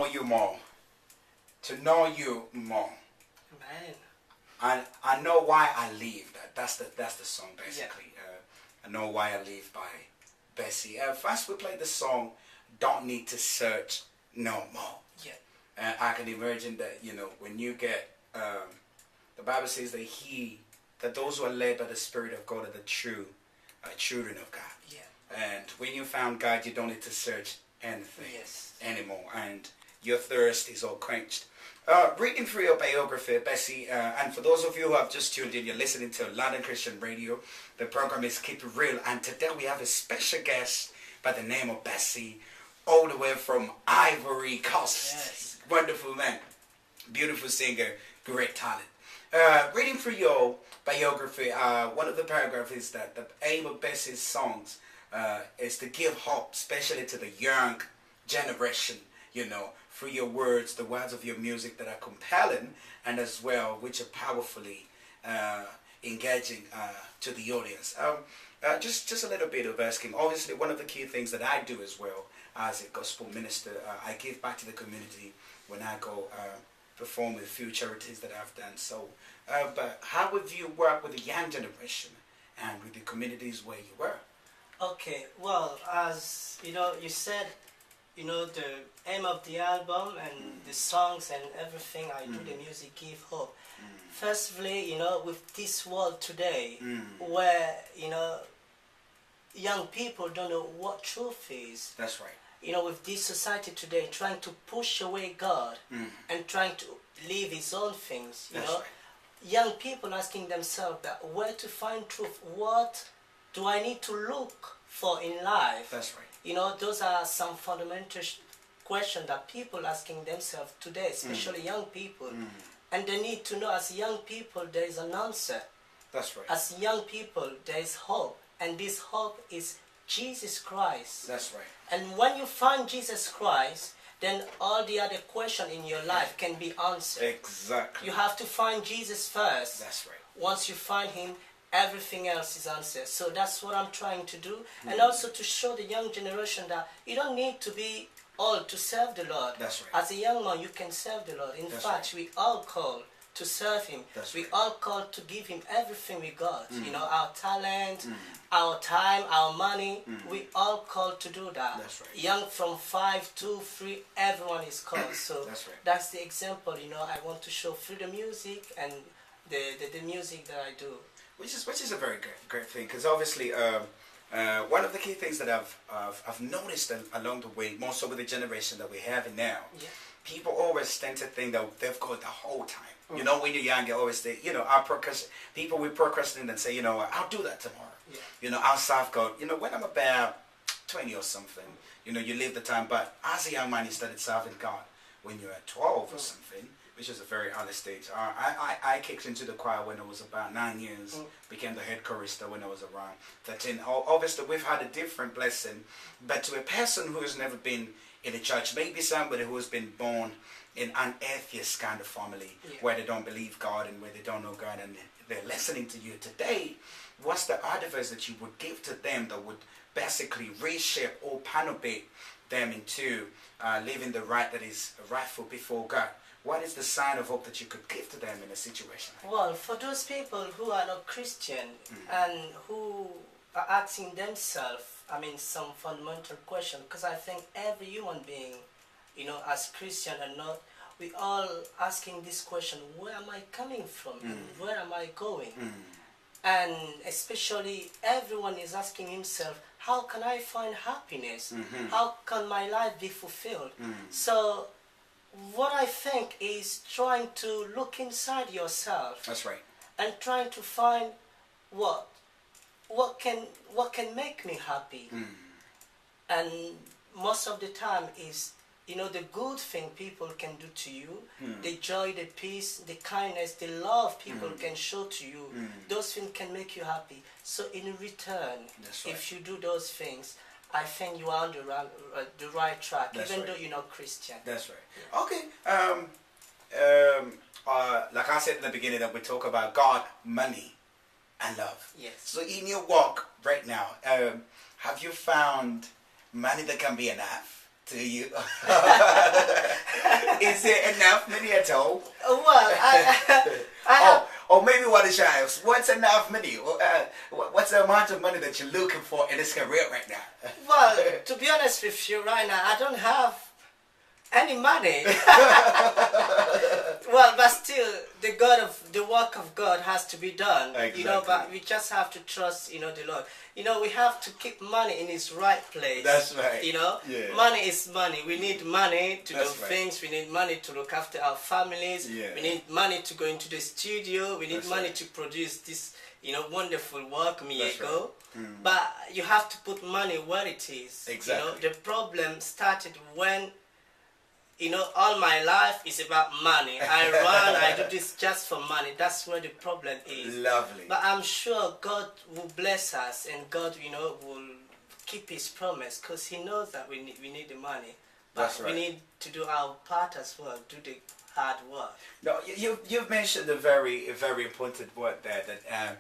know you more. To know you more. Man. I know why I live. That's the song basically. I know why I live by Besse. First we play the song "Don't Need to Search No More." Yeah. I can imagine that when you get the Bible says that those who are led by the Spirit of God are the true children of God. Yeah. And when you found God, you don't need to search anything Yes. anymore, and your thirst is all quenched. Reading through your biography, Besse, and for those of you who have just tuned in, you're listening to London Christian Radio. The program is Keep It Real, and today we have a special guest by the name of Besse, all the way from Ivory Coast. Yes. Wonderful man, beautiful singer, great talent. Reading through your biography, one of the paragraphs is that the aim of Besse's songs is to give hope, especially to the young generation, through your words, the words of your music that are compelling, and as well, which are powerfully engaging to the audience. Just a little bit of asking. Obviously, one of the key things that I do as well as a gospel minister, I give back to the community when I go perform with a few charities that I've done. So, but how have you worked with the young generation and with the communities where you were? Okay, well, as you said, the aim of the album and the songs and everything I do, the music give hope. Firstly, with this world today, where, young people don't know what truth is. That's right. With this society today trying to push away God and trying to live his own things, That's right. Young people asking themselves that where to find truth, what do I need to look for in life? That's right. Those are some fundamental questions that people asking themselves today, especially young people. And they need to know, as young people, there is an answer. That's right. As young people, there is hope. And this hope is Jesus Christ. That's right. And when you find Jesus Christ, then all the other questions in your life can be answered. Exactly. You have to find Jesus first. That's right. Once you find him, everything else is answered. So that's what I'm trying to do. And also to show the young generation that you don't need to be old to serve the Lord. That's right. As a young man, you can serve the Lord. In That's fact, we all call to serve him. That's We right. all call to give him everything we got. Our talent, our time, our money. We all call to do that. That's right. Young from 5, 2, 3, everyone is called. So That's right. that's the example, I want to show through the music and the music that I do. Which is a very great thing, because obviously one of the key things that I've noticed along the way, more so with the generation that we have now, people always tend to think that they've got the whole time. When you're young, you always think, people will procrastinate and say, I'll do that tomorrow. I'll serve God. When I'm about 20 or something, you live the time. But as a young man, you started serving God when you're at 12 or something, which is a very early stage. I kicked into the choir when I was about 9 years, became the head chorister when I was around 13. Obviously, we've had a different blessing, but to a person who has never been in a church, maybe somebody who has been born in an atheist kind of family, where they don't believe God and where they don't know God, and they're listening to you today, what's the advice that you would give to them that would basically reshape or panovate them into living the right that is rightful before God? What is the sign of hope that you could give to them in a situation like that? Well, for those people who are not Christian and who are asking themselves, some fundamental question, because I think every human being, as Christian or not, we all asking this question: where am I coming from? Where am I going? And especially everyone is asking himself, how can I find happiness? How can my life be fulfilled? So what I think is trying to look inside yourself. That's right. And trying to find what can make me happy. And most of the time is the good thing people can do to you, the joy, the peace, the kindness, the love people can show to you. Those things can make you happy. So in return, if you do those things, I think you are on the right track, even though you're not Christian. That's right. Okay. Like I said in the beginning, that we talk about God, money, and love. Yes. So in your walk right now, have you found money that can be enough to you? Is there enough money at all? Well, I Or maybe what is your ask? What's enough money? What's the amount of money that you're looking for in this career right now? well, to be honest with you, right now, I don't have any money. Well, but still, the work of God has to be done. Exactly. You know, but we just have to trust, you know, the Lord. You know, we have to keep money in its right place. That's right. You know, Yeah. money is money. We need money to That's do right. things. We need money to look after our families. Yeah. We need money to go into the studio. We need That's money right. to produce this, you know, wonderful work, Mi That's Yego. right. Mm. But you have to put money where it is. Exactly. You know, the problem started when, you know, all my life is about money. I do this just for money. That's where the problem is. Lovely. But I'm sure God will bless us, and God, you know, will keep His promise, because He knows that we need the money. But That's right. we need to do our part as well, do the hard work. No, you've mentioned a very important word there. That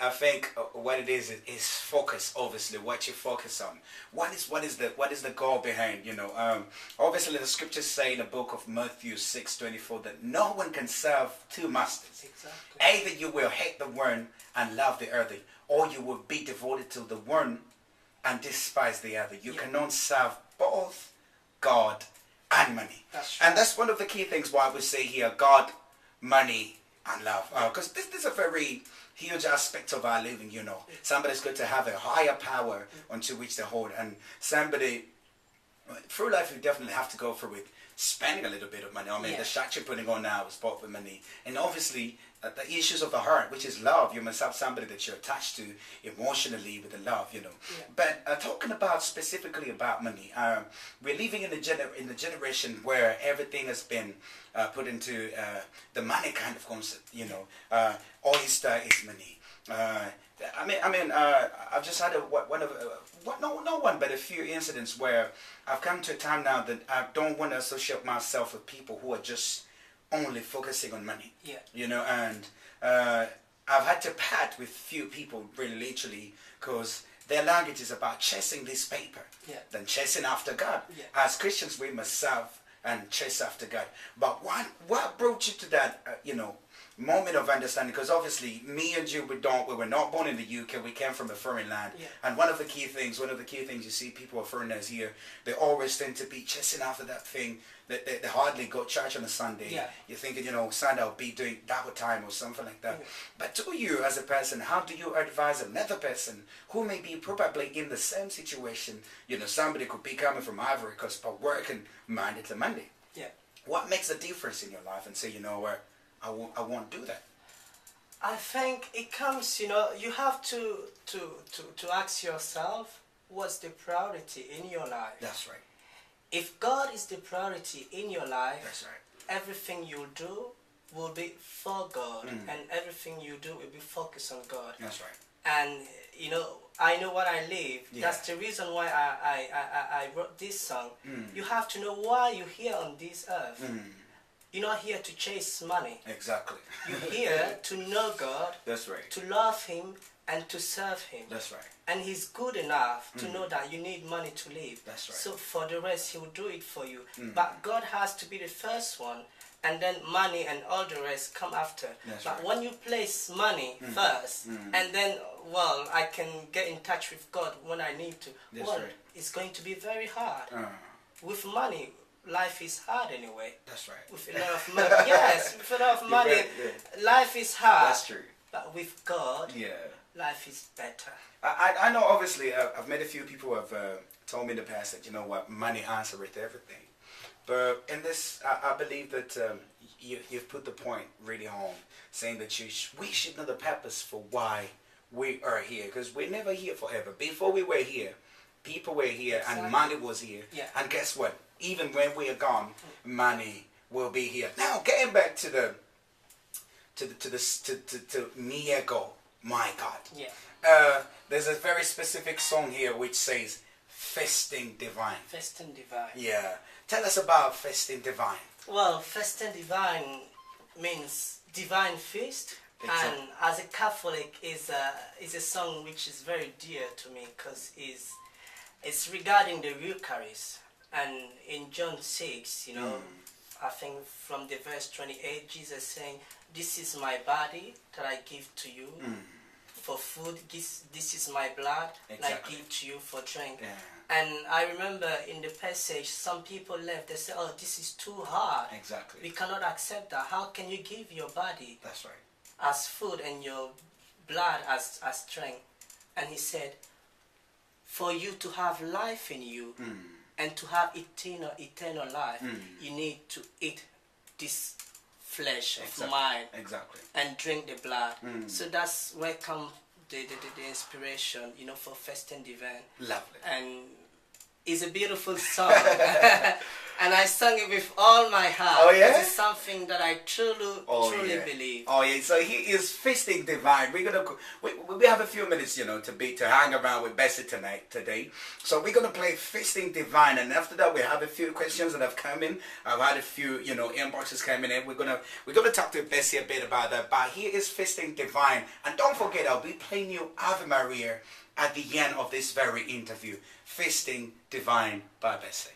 I think what it is focus. Obviously, what you focus on. What is the goal behind? You know, obviously the scriptures say in the book of Matthew 6:24 that no one can serve two masters. Exactly. Either you will hate the one and love the other, or you will be devoted to the one and despise the other. You cannot serve both God and money. That's And that's one of the key things why we say here, God, money, and love. Because this is a very huge aspect of our living, you know. Somebody's got to have a higher power onto which they hold. And somebody, through life, you definitely have to go through with spending a little bit of money. I mean, the shot you're putting on now is bought with money. And obviously, the issues of the heart, which is love. You must have somebody that you're attached to emotionally with the love, you know. Yeah. But talking about specifically about money, we're living in a generation where everything has been put into the money kind of concept, you know. Oyster is money. I've just had a few incidents where I've come to a time now that I don't want to associate myself with people who are just only focusing on money. Yeah. You know, and I've had to part with few people really literally because their language is about chasing this paper than chasing after God. Yeah. As Christians, we must serve and chase after God. But what brought you to that, moment of understanding? Because obviously, me and you, we were not born in the UK. We came from a foreign land. Yeah. And one of the key things you see people, foreigners here, they always tend to be chasing after that thing. They hardly go to church on a Sunday. Yeah. You're thinking, Sunday I'll be doing double time or something like that. Yeah. But to you as a person, how do you advise another person who may be probably in the same situation? Somebody could be coming from Ivory Coast but working Monday to Monday. Yeah. What makes a difference in your life and say, what, I won't do that? I think it comes, you have to ask yourself, what's the priority in your life? That's right. If God is the priority in your life, That's right. everything you do will be for God, and everything you do will be focused on God. That's right. And I know what I live. Yeah. That's the reason why I wrote this song. You have to know why you're here on this earth. You're not here to chase money. Exactly. You're here to know God, That's right. to love Him, and to serve Him. That's right. And He's good enough to know that you need money to live. That's right. So for the rest, He will do it for you. But God has to be the first one, and then money and all the rest come after. That's but right. when you place money first, and then, I can get in touch with God when I need to. That's right. It's going to be very hard. With money, life is hard anyway. That's right. With a lot of money, yes, with a lot of money, life is hard. That's true. But with God, Yeah. life is better. I know, obviously, I've met a few people who have told me in the past that, money answereth everything. But in this, I believe that you've put the point really home, saying that we should know the purpose for why we are here. Because we're never here forever. Before we were here, people were here, and money was here. Yeah. And guess what? Even when we are gone, money will be here. Now, getting back to Mi Yego My God. Yeah. There's a very specific song here which says Festin Divine. Festin Divine. Yeah. Tell us about Festin Divine. Well, Festin Divine means divine feast. Exactly. And as a Catholic, is a song which is very dear to me because it's regarding the Eucharist. And in John 6, I think from the verse 28, Jesus saying, "This is my body that I give to you for food. This is my blood that I give to you for drink." Yeah. And I remember in the passage, some people left. They said, "Oh, this is too hard. Exactly. We cannot accept that. How can you give your body That's right. as food and your blood as drink?" And he said, "For you to have life in you and to have eternal life, you need to eat this flesh of mine and drink the blood." So that's where comes the inspiration, you know, for Festin Divine. Lovely. And it's a beautiful song. And I sung it with all my heart. Oh, yeah? It's something that I truly believe. Oh yeah, so he is Festin Divine. We're gonna we have a few minutes, you know, to hang around with Besse today. So we're gonna play Festin Divine, and after that we have a few questions that have come in. I've had a few, you know, inboxes coming in. We're gonna talk to Besse a bit about that. But here is Festin Divine, and don't forget, I'll be playing you Ave Maria at the end of this very interview. Festin Divine by Besse.